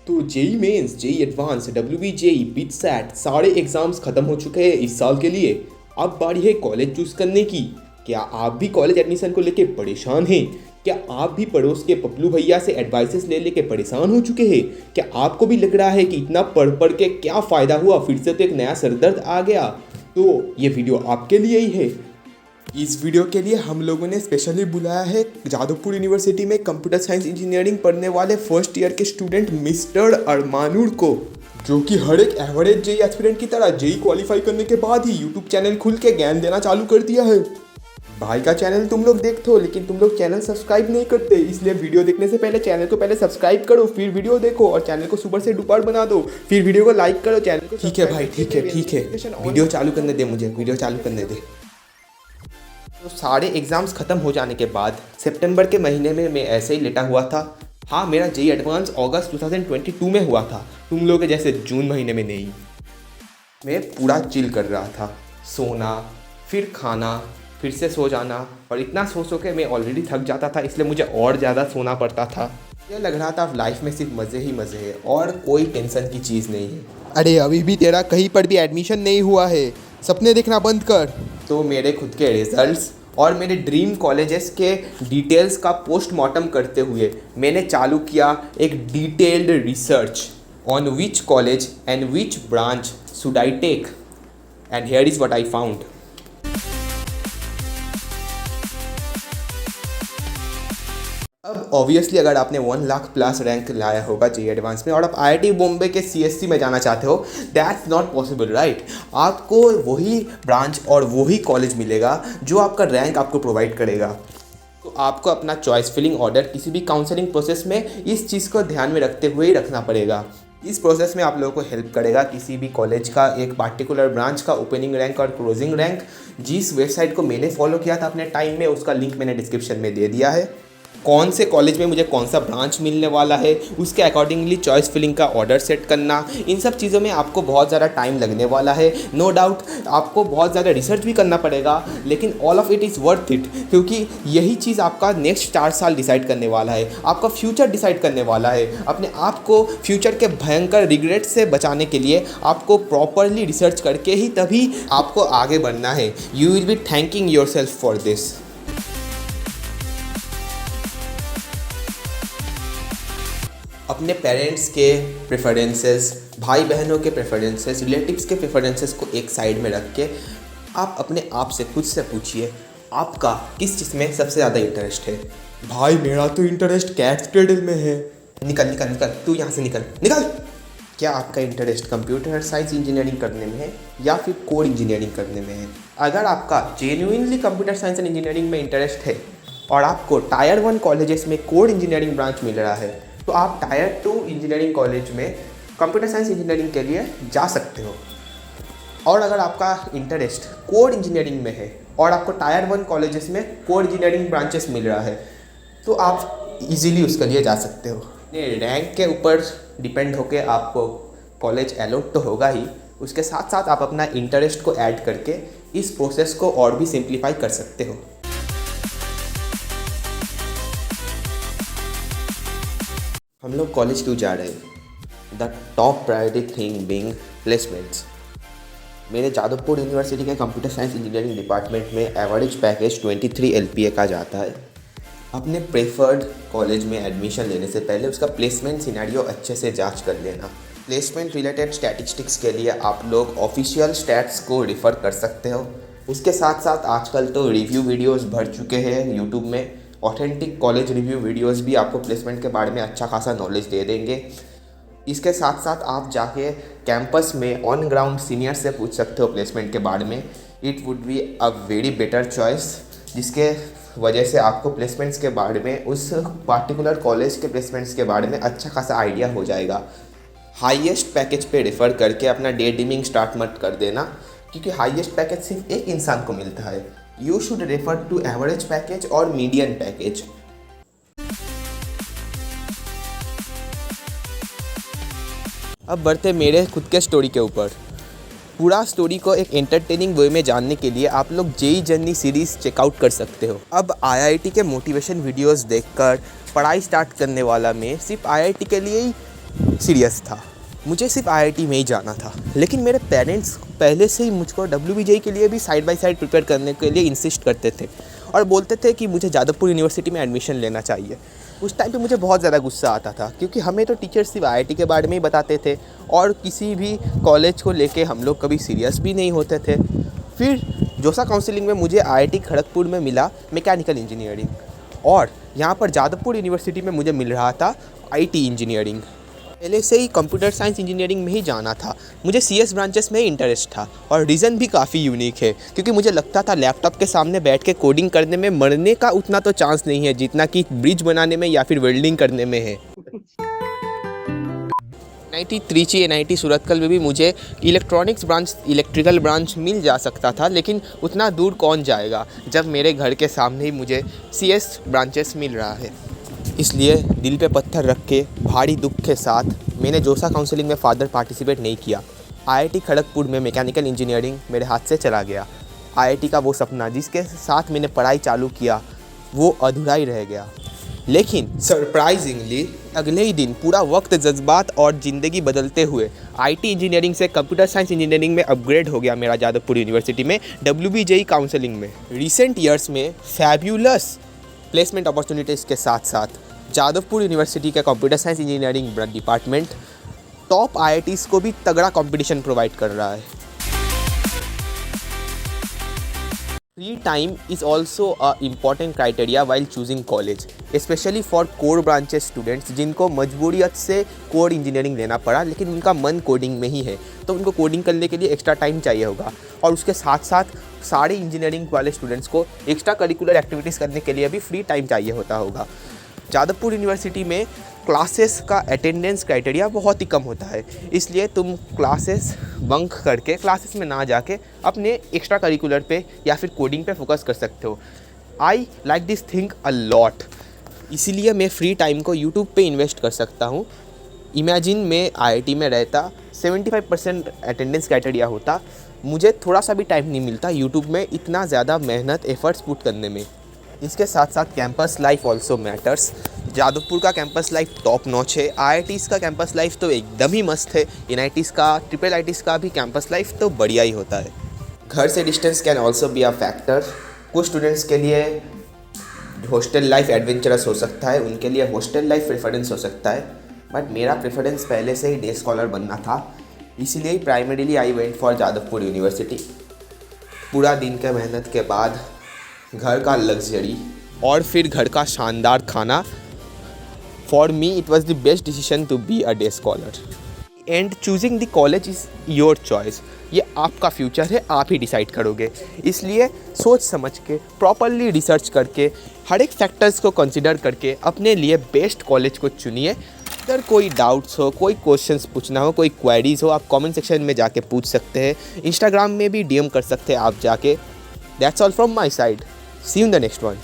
तो JEE mains, JEE advanced, W JEE, BITSAT सारे exams खत्म हो चुके हैं इस साल के लिए। अब बारी है कॉलेज चूज करने की। क्या आप भी कॉलेज एडमिशन को लेके परेशान हैं? क्या आप भी पड़ोस के पपलू भैया से एडवाइसेस ले लेके परेशान हो चुके हैं? क्या आपको भी लग रहा है कि इतना पढ़ पढ़ के क्या फ़ायदा हुआ, फिर से तो एक नया सरदर्द आ गया? तो ये वीडियो आपके लिए ही है। इस वीडियो के लिए हम लोगों ने स्पेशली बुलाया है जादवपुर यूनिवर्सिटी में कंप्यूटर साइंस इंजीनियरिंग पढ़ने वाले फर्स्ट ईयर के स्टूडेंट मिस्टर अरमानुर को, जो कि हर एक एवरेज जेई एस्पिरेंट की तरह जेई क्वालिफाई करने के बाद ही यूट्यूब चैनल खुल के ज्ञान देना चालू कर दिया है। भाई का चैनल तुम लोग देखते हो, लेकिन तुम लोग चैनल सब्सक्राइब नहीं करते, इसलिए वीडियो देखने से पहले चैनल को पहले सब्सक्राइब करो, फिर वीडियो देखो, और चैनल को सुपर से डुपर बना दो, फिर वीडियो को लाइक करो, चैनल को। ठीक है भाई, ठीक है, वीडियो चालू करने दे, मुझे वीडियो चालू करने दे। तो सारे एग्ज़ाम्स ख़त्म हो जाने के बाद सितंबर के महीने में मैं ऐसे ही लेटा हुआ था। हाँ, मेरा जेई एडवांस अगस्त 2022 में हुआ था, तुम लोगों के जैसे जून महीने में नहीं। मैं पूरा चिल कर रहा था, सोना, फिर खाना, फिर से सो जाना, और इतना सो के मैं ऑलरेडी थक जाता था, इसलिए मुझे और ज़्यादा सोना पड़ता था। ये लग रहा था लाइफ में सिर्फ मज़े ही मज़े हैं और कोई टेंशन की चीज़ नहीं है। अरे अभी भी तेरा कहीं पर भी एडमिशन नहीं हुआ है, सपने देखना बंद कर। तो मेरे खुद के रिजल्ट्स और मेरे ड्रीम कॉलेजेस के डिटेल्स का पोस्टमार्टम करते हुए मैंने चालू किया एक detailed research on which college and which branch should I take, and here is what I found. अब ऑब्वियसली अगर आपने 1 लाख प्लस रैंक लाया होगा जेई एडवांस में और आप आईआईटी बॉम्बे के सीएससी में जाना चाहते हो, दैट्स नॉट पॉसिबल, राइट। आपको वही ब्रांच और वही कॉलेज मिलेगा जो आपका रैंक आपको प्रोवाइड करेगा। तो आपको अपना चॉइस फिलिंग ऑर्डर किसी भी काउंसलिंग प्रोसेस में इस चीज़ को ध्यान में रखते हुए ही रखना पड़ेगा। इस प्रोसेस में आप लोगों को हेल्प करेगा किसी भी कॉलेज का एक पार्टिकुलर ब्रांच का ओपनिंग रैंक और क्लोजिंग रैंक। जिस वेबसाइट को मैंने फॉलो किया था अपने टाइम में, उसका लिंक मैंने डिस्क्रिप्शन में दे दिया है। कौन से कॉलेज में मुझे कौन सा ब्रांच मिलने वाला है, उसके अकॉर्डिंगली चॉइस फिलिंग का ऑर्डर सेट करना, इन सब चीज़ों में आपको बहुत ज़्यादा टाइम लगने वाला है। नो डाउट आपको बहुत ज़्यादा रिसर्च भी करना पड़ेगा, लेकिन all of it is worth it, क्योंकि यही चीज़ आपका नेक्स्ट 4 साल डिसाइड करने वाला है, आपका फ्यूचर डिसाइड करने वाला है। अपने आप को फ्यूचर के भयंकर रिग्रेट से बचाने के लिए आपको प्रॉपरली रिसर्च करके ही तभी आपको आगे बढ़ना है। You will be thanking your self for this. अपने पेरेंट्स के प्रेफरेंसेस, भाई बहनों के प्रेफरेंसेस, रिलेटिव्स के प्रेफरेंसेस को एक साइड में रख के आप अपने आप से खुद से पूछिए आपका किस चीज़ में सबसे ज़्यादा इंटरेस्ट है। भाई मेरा तो इंटरेस्ट कैट्स क्रेडल में है। निकल निकल निकल, तू यहाँ से निकल निकल। क्या आपका इंटरेस्ट कंप्यूटर साइंस इंजीनियरिंग करने में है या फिर कोड इंजीनियरिंग करने में है? अगर आपका genuinely computer science and engineering में इंटरेस्ट है और आपको टायर 1 कॉलेजेस में कोड इंजीनियरिंग ब्रांच मिल रहा है, तो आप टायर 2 इंजीनियरिंग कॉलेज में कंप्यूटर साइंस इंजीनियरिंग के लिए जा सकते हो। और अगर आपका इंटरेस्ट कोड इंजीनियरिंग में है और आपको टायर 1 कॉलेजेस में कोड इंजीनियरिंग ब्रांचेस मिल रहा है, तो आप इजीली उसके लिए जा सकते हो। रैंक के ऊपर डिपेंड होकर आपको कॉलेज अलॉट तो होगा ही, उसके साथ साथ आप अपना इंटरेस्ट को ऐड करके इस प्रोसेस को और भी सिंप्लीफाई कर सकते हो। हम लोग कॉलेज क्यों जा रहे हैं? The top priority thing being placements. मेरे जादवपुर यूनिवर्सिटी के कंप्यूटर साइंस इंजीनियरिंग डिपार्टमेंट में एवरेज पैकेज 23 LPA का जाता है। अपने प्रेफर्ड कॉलेज में एडमिशन लेने से पहले उसका प्लेसमेंट सिनेरियो अच्छे से जांच कर लेना। प्लेसमेंट रिलेटेड स्टैटिस्टिक्स के लिए आप लोग ऑफिशियल स्टैट्स को रिफ़र कर सकते हो। उसके साथ साथ आजकल तो रिव्यू वीडियोज़ भर चुके हैं यूट्यूब में। ऑथेंटिक कॉलेज रिव्यू वीडियोस भी आपको प्लेसमेंट के बारे में अच्छा खासा नॉलेज दे देंगे। इसके साथ साथ आप जाके कैंपस में ऑन ग्राउंड सीनियर से पूछ सकते हो प्लेसमेंट के बारे में। It would be a very better choice, जिसके वजह से आपको प्लेसमेंट्स के बारे में, उस पार्टिकुलर कॉलेज के प्लेसमेंट्स के बारे में अच्छा खासा आइडिया हो जाएगा। हाईएस्ट पैकेज पे रेफ़र करके अपना डे ड्रीमिंग स्टार्ट मत कर देना, क्योंकि हाईएस्ट पैकेज सिर्फ एक इंसान को मिलता है। You should refer to average package और median package। अब बढ़ते मेरे खुद के स्टोरी के ऊपर। पूरा स्टोरी को एक एंटरटेनिंग वे में जानने के लिए आप लोग जेई जर्नी सीरीज़ चेकआउट कर सकते हो। अब आईआईटी के मोटिवेशन वीडियोस देखकर पढ़ाई स्टार्ट करने वाला मैं सिर्फ आईआईटी के लिए ही सीरियस था। मुझे सिर्फ आईआईटी में ही जाना था, लेकिन मेरे पेरेंट्स पहले से ही मुझको WBJEE के लिए भी साइड बाय साइड प्रिपेयर करने के लिए इंसिस्ट करते थे और बोलते थे कि मुझे जादवपुर यूनिवर्सिटी में एडमिशन लेना चाहिए। उस टाइम पे मुझे बहुत ज़्यादा गुस्सा आता था, क्योंकि हमें तो टीचर्स सिर्फ आईआईटी के बारे में ही बताते थे और किसी भी कॉलेज को लेके हम लोग कभी सीरियस भी नहीं होते थे। फिर जोसा काउंसलिंग में मुझे IIT खड़गपुर में मिला मैकेनिकल इंजीनियरिंग, और यहाँ पर जादवपुर यूनिवर्सिटी में मुझे मिल रहा था IT इंजीनियरिंग। पहले से ही कंप्यूटर साइंस इंजीनियरिंग में ही जाना था। मुझे CS ब्रांचेस में ही इंटरेस्ट था, और रीज़न भी काफ़ी यूनिक है, क्योंकि मुझे लगता था लैपटॉप के सामने बैठ के कोडिंग करने में मरने का उतना तो चांस नहीं है जितना कि ब्रिज बनाने में या फिर वेल्डिंग करने में है। NIT त्रिची, NIT सूरतकल में भी मुझे इलेक्ट्रॉनिक्स ब्रांच, इलेक्ट्रिकल ब्रांच मिल जा सकता था, लेकिन उतना दूर कौन जाएगा जब मेरे घर के सामने ही मुझे CS ब्रांचेस मिल रहा है। इसलिए दिल पे पत्थर रख के भारी दुख के साथ मैंने जोसा काउंसलिंग में फादर पार्टिसिपेट नहीं किया। IIT खड़गपुर में मैकेनिकल इंजीनियरिंग मेरे हाथ से चला गया। IIT का वो सपना जिसके साथ मैंने पढ़ाई चालू किया वो अधूरा ही रह गया। लेकिन सरप्राइजिंगली अगले ही दिन पूरा वक्त, जज्बात और ज़िंदगी बदलते हुए IT इंजीनियरिंग से कंप्यूटर साइंस इंजीनियरिंग में अपग्रेड हो गया मेरा जादवपुर यूनिवर्सिटी में WBJEE काउंसलिंग में। रिसेंट ईयर्स में फैब्यूलस प्लेसमेंट अपॉर्चुनिटीज़ के साथ साथ जादवपुर यूनिवर्सिटी का computer science engineering department top IITs को भी तगड़ा कंपटीशन प्रोवाइड कर रहा है। Free time is also a important criteria while choosing college, specially for core branches students जिनको मजबूरियत से कोर इंजीनियरिंग लेना पड़ा, लेकिन उनका मन कोडिंग में ही है, तो उनको कोडिंग करने के लिए एक्स्ट्रा टाइम चाहिए होगा। और उसके साथ साथ सारे इंजीनियरिंग वाले स्टूडेंट्स को एक्स्ट्रा करिकुलर एक्टिविटीज़ करने के लिए भी फ्री टाइम चाहिए होता होगा। जादवपुर यूनिवर्सिटी में क्लासेस का अटेंडेंस क्राइटेरिया बहुत ही कम होता है, इसलिए तुम क्लासेस बंक करके क्लासेस में ना जाके अपने एक्स्ट्रा करिकुलर पे या फिर कोडिंग पे फोकस कर सकते हो। I like this thing a lot, इसीलिए मैं फ्री टाइम को यूट्यूब पे इन्वेस्ट कर सकता हूँ। इमेजिन मैं IIT में रहता, 75% अटेंडेंस क्राइटेरिया होता, मुझे थोड़ा सा भी टाइम नहीं मिलता यूट्यूब में इतना ज़्यादा मेहनत एफर्ट्स पुट करने में। इसके साथ साथ campus life also matters. Jadavpur का कैंपस लाइफ टॉप नॉच है, IITs का कैंपस लाइफ तो एकदम ही मस्त है, NITs का, IIITs का भी कैंपस लाइफ तो बढ़िया ही होता है। घर से distance can also be a factor. कुछ स्टूडेंट्स के लिए हॉस्टल लाइफ एडवेंचरस हो सकता है, उनके लिए हॉस्टल लाइफ प्रेफरेंस हो सकता है, बट मेरा प्रेफरेंस पहले से ही डे स्कॉलर बनना था, इसीलिए ही primarily I went for Jadavpur university. पूरा दिन के मेहनत के बाद घर का लग्जरी और फिर घर का शानदार खाना, for me it was the best decision to be a day scholar. And choosing the college is your choice, ये आपका फ्यूचर है, आप ही डिसाइड करोगे, इसलिए सोच समझ के प्रॉपरली रिसर्च करके हर एक फैक्टर्स को कंसिडर करके अपने लिए बेस्ट कॉलेज को चुनिए। अगर कोई डाउट्स हो, कोई क्वेश्चंस पूछना हो, कोई क्वेरीज हो, आप कमेंट सेक्शन में जाके पूछ सकते हैं, इंस्टाग्राम में भी DM कर सकते हैं आप जाके। That's all from my side, see you in the next one.